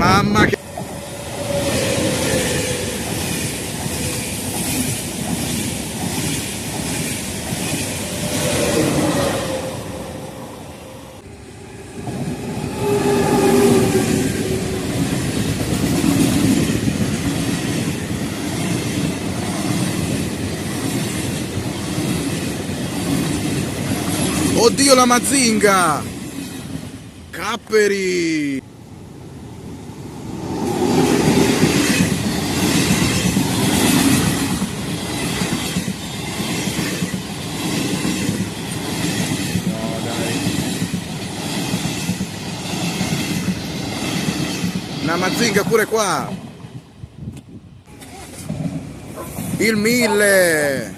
Mamma che... Oddio la Mazinga! Capperi! No, dai. Una Mazinga pure qua! Il 1000!